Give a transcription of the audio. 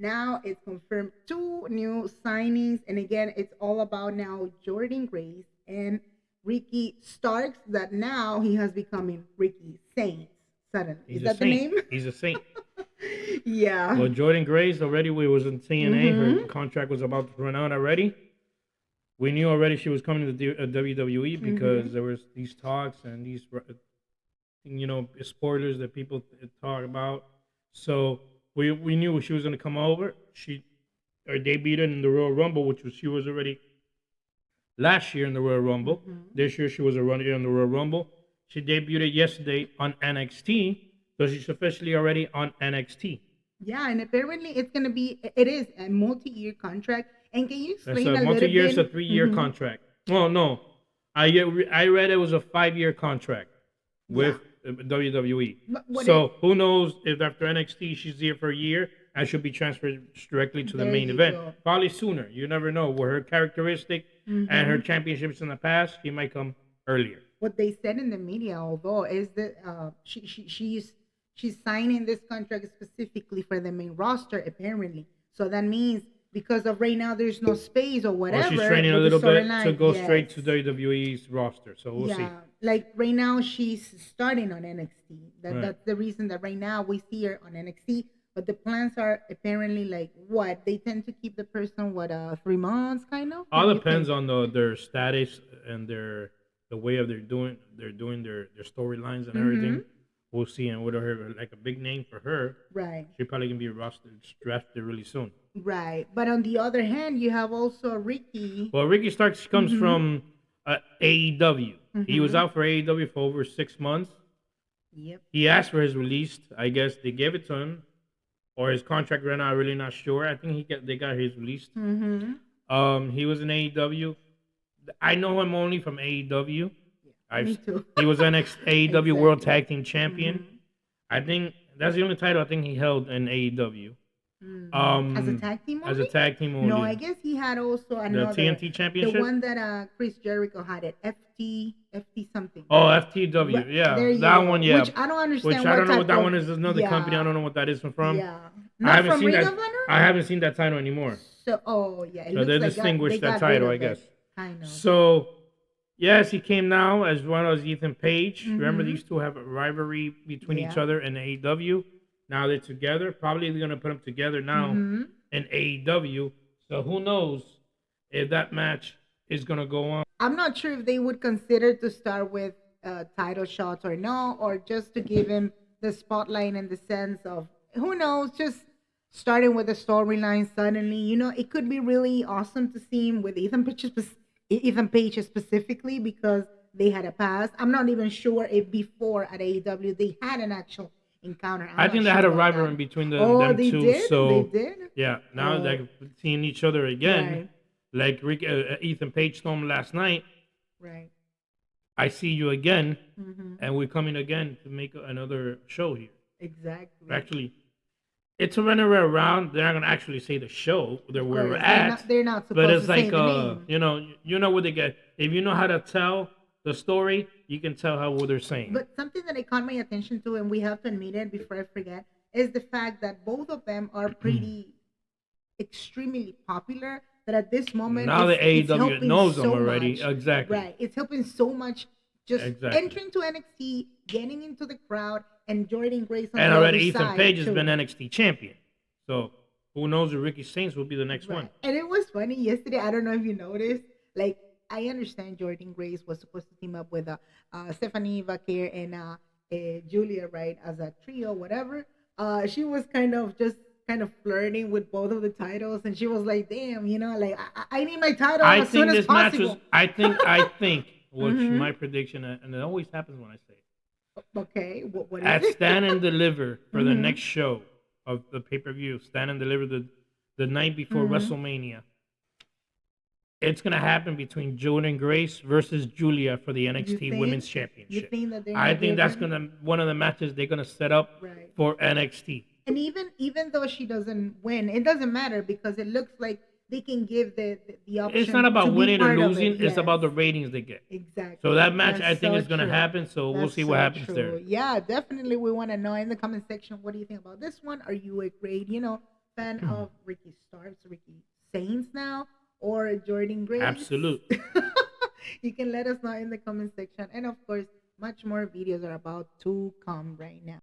Now it's confirmed two new signings, and again, it's all about now Jordynne Grace and Ricky Starks. That now he has becoming Ricky Saints suddenly. He's Is a that the saint. name? He's a saint. Yeah. Well, Jordynne Grace already we was in TNA. Her Mm-hmm. contract was about to run out already. We knew already she was coming to the WWE because Mm-hmm. there was these talks and these spoilers that people talk about. So we knew she was going to come over. She or debuted in the Royal Rumble, which was she was already last year in the Royal Rumble. Mm-hmm. This year she was a runner in the Royal Rumble. She debuted yesterday on NXT, so she's officially already on NXT. Yeah, and apparently it's gonna be it is a multi-year contract. And can you That's explain a a little multi-year, it's a bit? 3-year Mm-hmm. contract. Oh no, I read it was a 5-year contract Yeah. with WWE. But what it So who knows if after NXT she's here for a year and she'll be transferred directly to the there main you event. go. Probably sooner. You never know. With her characteristic and her Mm-hmm. championships in the past, she might come earlier. What they said in the media, although, is that she's signing this contract specifically for the main roster, apparently. So that means because of right now there's no space or Or she's whatever training a with the little bit to storyline. go Yes, straight to WWE's roster. So we'll see. yeah, like right now she's starting on NXT. Right. That's the reason that right now we see her on NXT. But the plans are apparently like what they tend to keep the person 3 months kind of. What All do you depends think? on their status and the way of they're doing their storylines and Mm-hmm. everything. We'll see. And with her like a big name for her, Right. she probably gonna be rostered drafted really soon. Right. But on the other hand, you have also Ricky. Well, Ricky Starks comes Mm-hmm. from AEW. He was Mm-hmm. out for AEW for over 6 months. Yep. He asked for his release. I guess they gave it to him, or his contract ran out. Really not sure. I think they got his release. Mm-hmm. He was in AEW. I know him only from AEW. Yeah. Me I've too. He was NXT AEW World Exactly. Tag Team Champion. Mm-hmm. I think that's the only title I think he held in AEW. As a tag team As a only? tag team No, only. I guess he had also The another, TNT the Championship. one that Chris Jericho had at FT something. Oh, FTW. There Yeah, you that go. one. Yeah, Which I don't which understand I what don't know what type that of. one is. There's another company. I Yeah, don't know what that is from. yeah. I Not haven't from seen Ring that. of Honor. I haven't seen that title anymore. So, oh yeah, it So looks they like they distinguished that got rid title, I of guess. it, kind of. So yes, he came now as well as Ethan Page. Remember, Mm-hmm. these two have a rivalry between each Yeah. other in AEW. Now they're together. Probably they're gonna put them together now Mm-hmm. in AEW. So who knows if that match is gonna go on? I'm not sure if they would consider to start with title shots or no, or just to give him the spotlight in the sense of who knows, just starting with the storyline suddenly. It could be really awesome to see him with Ethan Page specifically because they had a past. I'm not even sure if before at AEW they had an actual encounter. I'm I not think they sure had a about rivalry that. between Oh, them they two. did. They So did. yeah, now Oh, they're seeing each other again. right, Like Ethan Page told him last night, right. "I see you again, Mm-hmm. and we're coming again to make another show here." Exactly. Actually, it's a runner around. They're not gonna actually say the show Of where we're course, at, they're not but supposed it's to say like the name. you know what they get. If you know how to tell the story, you can tell how what they're saying. But something that it caught my attention to, and we have to admit it before I forget, is the fact that both of them are pretty extremely popular. That at this moment, Now the it's AEW helping knows them so already. much. Exactly. Right, it's helping so much. Just Exactly. entering to NXT, getting into the crowd, and Jordan Grace on And the already other Ethan side Page has too. been NXT champion. So who knows if Ricky Saints will be the next one. Right. And it was funny yesterday. I don't know if you noticed. Like, I understand Jordan Grace was supposed to team up with Stephanie Vaquer and Julia, right, as a trio, whatever. She was kind of flirting with both of the titles, and she was like, "Damn, like I need my title I as soon think as this match was. possible." I think, which Mm-hmm. my prediction, and it always happens when I say it. Okay, what is At it? Stand and Deliver for the Mm-hmm. next show of the pay per view, Stand and Deliver the night before Mm-hmm. WrestleMania. It's gonna happen between Jordynne Grace versus Julia for the You NXT Women's think? You Championship. think that they're I gonna think give that's her gonna one of the matches they're gonna set up right? for NXT. And even though she doesn't win, it doesn't matter because it looks like they can give the It's not option to about be winning or part of it. losing. It's Yes, about the ratings they get. So exactly. that match, I That's think, so is gonna true. happen. So we'll That's see what so happens there. true. Yeah, definitely. We want to know in the comment section what do you think about this one? Are you a great, fan of Ricky Starks, Ricky Saints now, or Jordan Grace? Absolute. You can let us know in the comment section. And of course, much more videos are about to come right now.